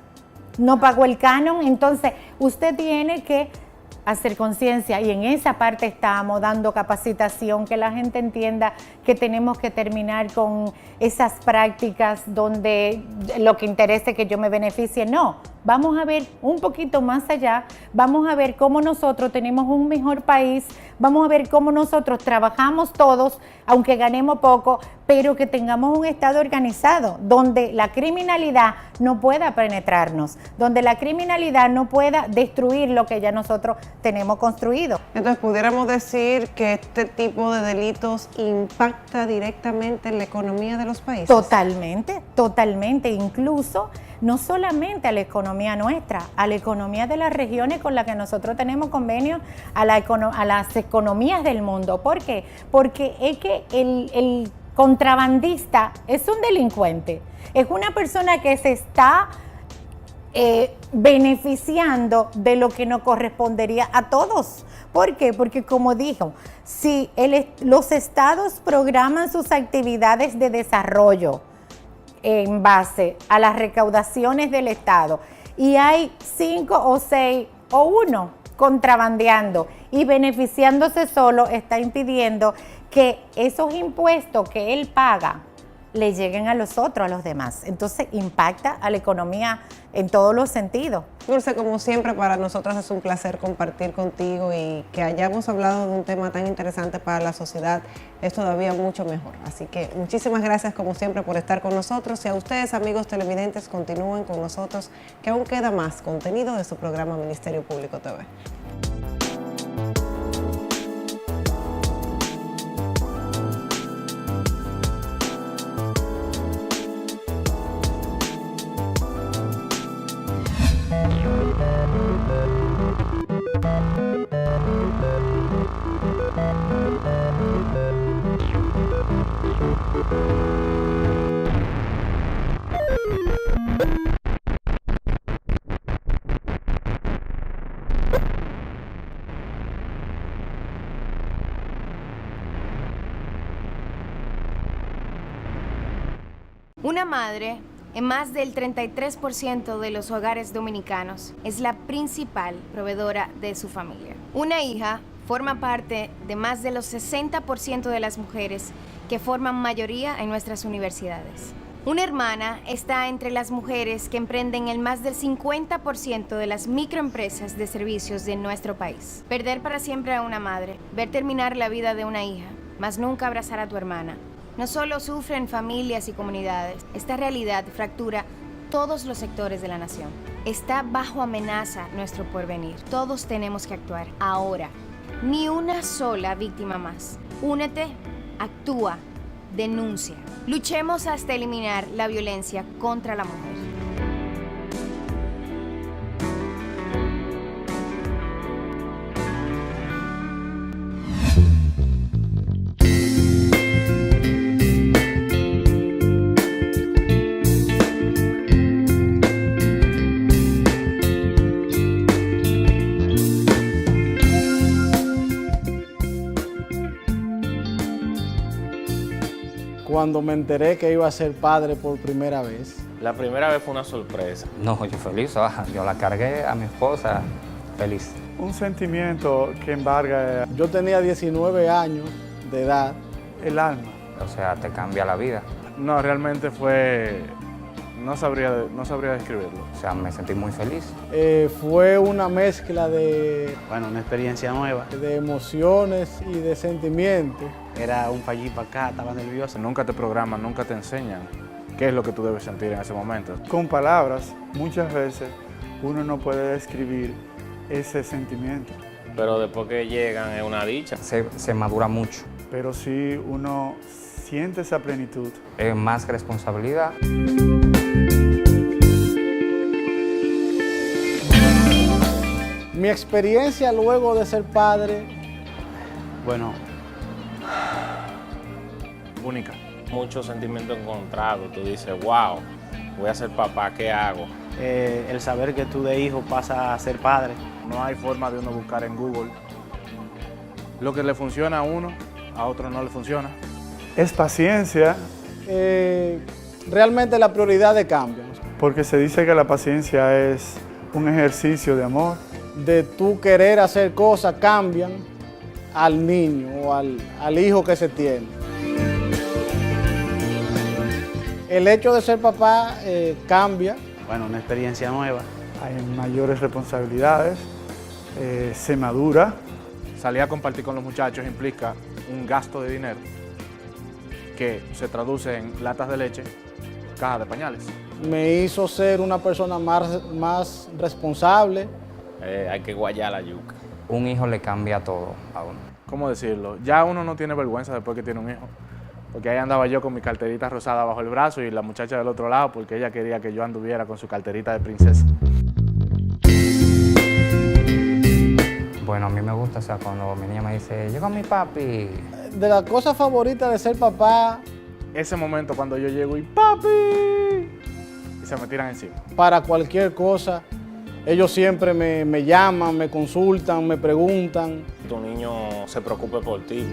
no pagó el canon. Entonces usted tiene que hacer conciencia y en esa parte estamos dando capacitación, que la gente entienda que tenemos que terminar con esas prácticas donde lo que interesa es que yo me beneficie. No, vamos a ver un poquito más allá, vamos a ver cómo nosotros tenemos un mejor país, vamos a ver cómo nosotros trabajamos todos, aunque ganemos poco, pero que tengamos un Estado organizado, donde la criminalidad no pueda penetrarnos, donde la criminalidad no pueda destruir lo que ya nosotros tenemos construido. Entonces, pudiéramos decir que este tipo de delitos impacta directamente en la economía de los países. Totalmente, totalmente. Incluso no solamente a la economía nuestra, a la economía de las regiones con las que nosotros tenemos convenios, a las economías del mundo. ¿Por qué? Porque es que el contrabandista es un delincuente, es una persona que se está beneficiando de lo que nos correspondería a todos. ¿Por qué? Porque como dijo, si los estados programan sus actividades de desarrollo en base a las recaudaciones del estado y hay 5 o 6 o 1 contrabandeando y beneficiándose solo, está impidiendo que esos impuestos que él paga le lleguen a los otros, a los demás. Entonces impacta a la economía en todos los sentidos. Dulce, como siempre, para nosotras es un placer compartir contigo y que hayamos hablado de un tema tan interesante para la sociedad es todavía mucho mejor. Así que muchísimas gracias como siempre por estar con nosotros y a ustedes, amigos televidentes, continúen con nosotros que aún queda más contenido de su programa Ministerio Público TV. Una madre, en más del 33% de los hogares dominicanos, es la principal proveedora de su familia. Una hija forma parte de más de los 60% de las mujeres que forman mayoría en nuestras universidades. Una hermana está entre las mujeres que emprenden el más del 50% de las microempresas de servicios de nuestro país. Perder para siempre a una madre, ver terminar la vida de una hija, mas nunca abrazar a tu hermana. No solo sufren familias y comunidades, esta realidad fractura todos los sectores de la nación. Está bajo amenaza nuestro porvenir. Todos tenemos que actuar ahora. Ni una sola víctima más. Únete, actúa, denuncia. Luchemos hasta eliminar la violencia contra la mujer. Cuando me enteré que iba a ser padre por primera vez. La primera vez fue una sorpresa. No, yo feliz, yo la cargué a mi esposa, feliz. Un sentimiento que embarga. Yo tenía 19 años de edad. El alma. O sea, te cambia la vida. No, realmente fue... No sabría describirlo. O sea, me sentí muy feliz. Fue una mezcla de... Bueno, una experiencia nueva. De emociones y de sentimientos. Era un para allí para acá, estaba nervioso. Nunca te programan, nunca te enseñan qué es lo que tú debes sentir en ese momento. Con palabras, muchas veces uno no puede describir ese sentimiento. Pero después que llegan es una dicha. Se madura mucho. Pero sí uno siente esa plenitud. Más responsabilidad. Mi experiencia luego de ser padre, bueno, única. Muchos sentimientos encontrados. Tú dices, wow, voy a ser papá, ¿qué hago? El saber que tú de hijo pasas a ser padre. No hay forma de uno buscar en Google. Lo que le funciona a uno, a otro no le funciona. Es paciencia. Realmente las prioridades cambian. Porque se dice que la paciencia es un ejercicio de amor. De tú querer hacer cosas cambian al niño o al hijo que se tiene. El hecho de ser papá cambia. Bueno, una experiencia nueva. Hay mayores responsabilidades, se madura. Salir a compartir con los muchachos implica un gasto de dinero que se traduce en latas de leche, cajas de pañales. Me hizo ser una persona más responsable. Hay que guayar la yuca. Un hijo le cambia todo a uno. ¿Cómo decirlo? Ya uno no tiene vergüenza después que tiene un hijo. Porque ahí andaba yo con mi carterita rosada bajo el brazo y la muchacha del otro lado porque ella quería que yo anduviera con su carterita de princesa. Bueno, a mí me gusta, o sea, cuando mi niña me dice, llegó mi papi. De las cosas favoritas de ser papá, Ese momento cuando yo llego y ¡papi! Y se me tiran encima. para cualquier cosa, ellos siempre me llaman, me consultan, me preguntan. Tu niño se preocupe por ti.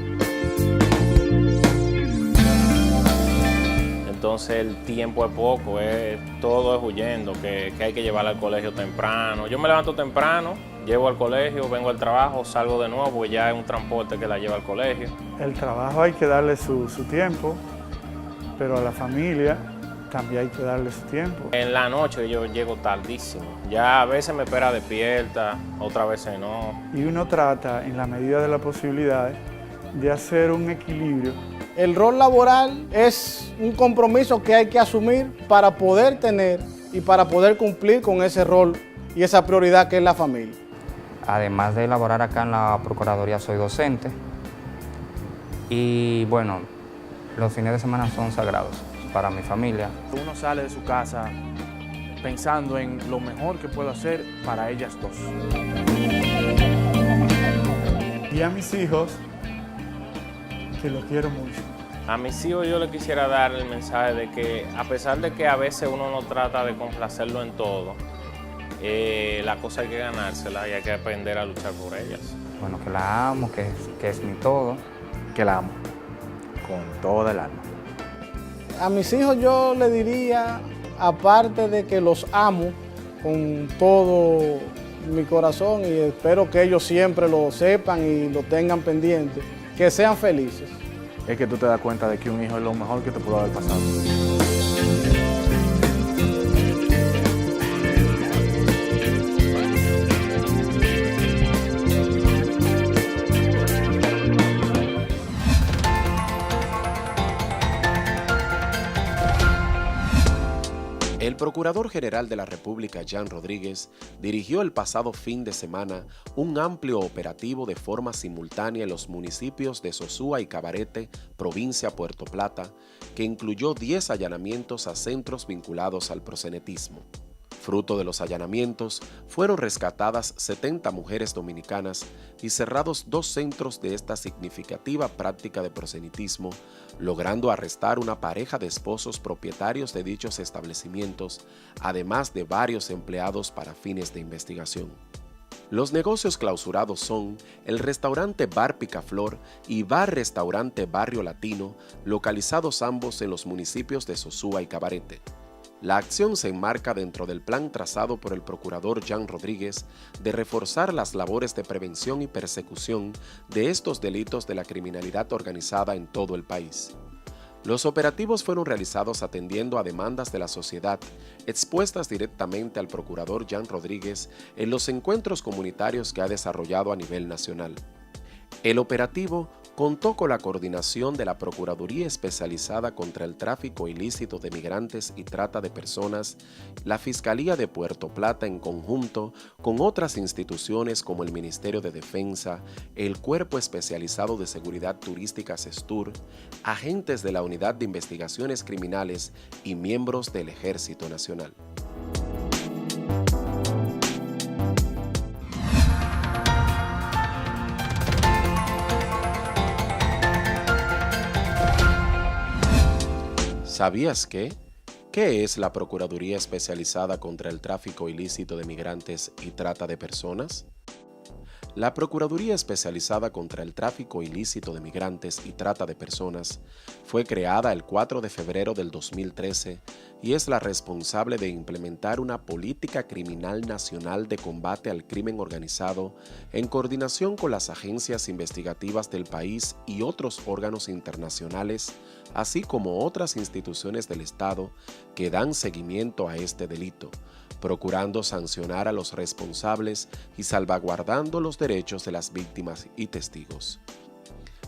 Entonces el tiempo es poco, todo es huyendo, que hay que llevarla al colegio temprano. Yo me levanto temprano, llevo al colegio, vengo al trabajo, salgo de nuevo, porque ya es un transporte que la lleva al colegio. El trabajo hay que darle su tiempo, pero a la familia también hay que darle su tiempo. En la noche yo llego tardísimo, ya a veces me espera despierta, otras veces no. Y uno trata, en la medida de las posibilidades, de hacer un equilibrio. El rol laboral es un compromiso que hay que asumir para poder tener y para poder cumplir con ese rol y esa prioridad que es la familia. Además de elaborar acá en la Procuraduría, soy docente. Y bueno, los fines de semana son sagrados para mi familia. Uno sale de su casa pensando en lo mejor que puedo hacer para ellas dos. Y a mis hijos, que los quiero mucho. A mis hijos yo les quisiera dar el mensaje de que a pesar de que a veces uno no trata de complacerlo en todo, la cosa hay que ganársela y hay que aprender a luchar por ellas. Bueno, que la amo, que es mi todo. Que la amo con toda el alma. A mis hijos yo le diría, aparte de que los amo con todo mi corazón y espero que ellos siempre lo sepan y lo tengan pendiente, que sean felices. Es que tú te das cuenta de que un hijo es lo mejor que te pudo haber pasado. El Procurador General de la República, Jan Rodríguez, dirigió el pasado fin de semana un amplio operativo de forma simultánea en los municipios de Sosúa y Cabarete, provincia Puerto Plata, que incluyó 10 allanamientos a centros vinculados al proxenetismo. Fruto de los allanamientos, fueron rescatadas 70 mujeres dominicanas y cerrados 2 centros de esta significativa práctica de proselitismo, logrando arrestar una pareja de esposos propietarios de dichos establecimientos, además de varios empleados para fines de investigación. Los negocios clausurados son el restaurante Bar Picaflor y Bar-Restaurante Barrio Latino, localizados ambos en los municipios de Sosúa y Cabarete. La acción se enmarca dentro del plan trazado por el procurador Jan Rodríguez de reforzar las labores de prevención y persecución de estos delitos de la criminalidad organizada en todo el país. Los operativos fueron realizados atendiendo a demandas de la sociedad expuestas directamente al procurador Jan Rodríguez en los encuentros comunitarios que ha desarrollado a nivel nacional. El operativo contó con la coordinación de la Procuraduría Especializada contra el Tráfico Ilícito de Migrantes y Trata de Personas, la Fiscalía de Puerto Plata en conjunto con otras instituciones como el Ministerio de Defensa, el Cuerpo Especializado de Seguridad Turística SESTUR, agentes de la Unidad de Investigaciones Criminales y miembros del Ejército Nacional. ¿Sabías qué? ¿Qué es la Procuraduría Especializada contra el Tráfico Ilícito de Migrantes y Trata de Personas? La Procuraduría Especializada contra el Tráfico Ilícito de Migrantes y Trata de Personas fue creada el 4 de febrero del 2013 y es la responsable de implementar una política criminal nacional de combate al crimen organizado en coordinación con las agencias investigativas del país y otros órganos internacionales, así como otras instituciones del Estado que dan seguimiento a este delito, procurando sancionar a los responsables y salvaguardando los derechos de las víctimas y testigos.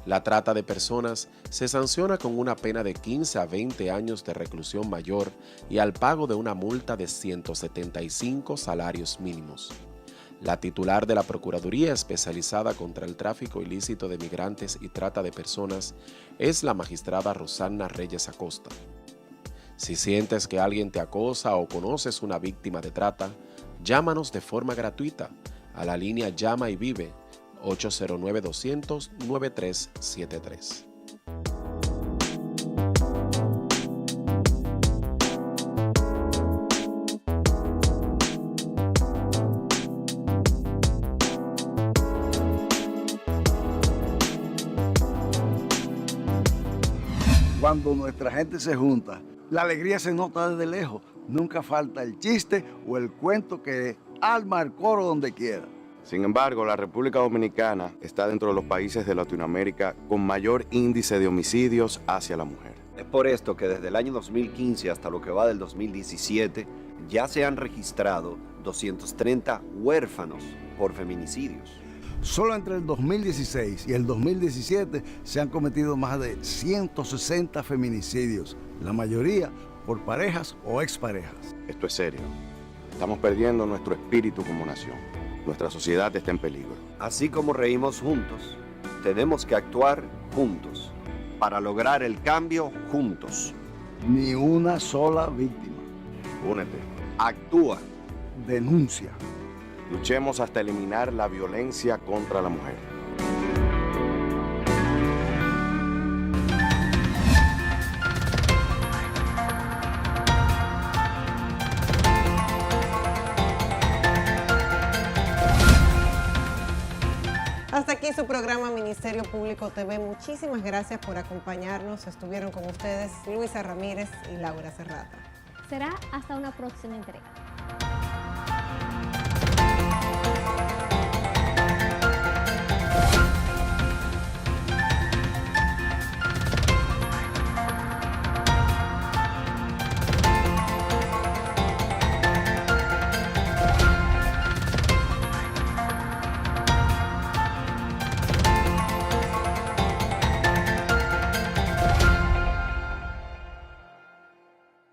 La trata de personas se sanciona con una pena de 15 a 20 años de reclusión mayor y al pago de una multa de 175 salarios mínimos. La titular de la Procuraduría Especializada contra el Tráfico Ilícito de Migrantes y Trata de Personas es la magistrada Rosanna Reyes Acosta. Si sientes que alguien te acosa o conoces una víctima de trata, llámanos de forma gratuita a la línea Llama y Vive 809-200-9373. Cuando nuestra gente se junta, la alegría se nota desde lejos. Nunca falta el chiste o el cuento que arma el coro donde quiera. Sin embargo, la República Dominicana está dentro de los países de Latinoamérica con mayor índice de homicidios hacia la mujer. Es por esto que desde el año 2015 hasta lo que va del 2017 ya se han registrado 230 huérfanos por feminicidios. Solo entre el 2016 y el 2017 se han cometido más de 160 feminicidios, la mayoría por parejas o exparejas. Esto es serio. Estamos perdiendo nuestro espíritu como nación. Nuestra sociedad está en peligro. Así como reímos juntos, tenemos que actuar juntos para lograr el cambio juntos. Ni una sola víctima. Únete. Actúa. Denuncia. Luchemos hasta eliminar la violencia contra la mujer. Hasta aquí su programa Ministerio Público TV. Muchísimas gracias por acompañarnos. Estuvieron con ustedes Luisa Ramírez y Laura Serrata. Será hasta una próxima entrega.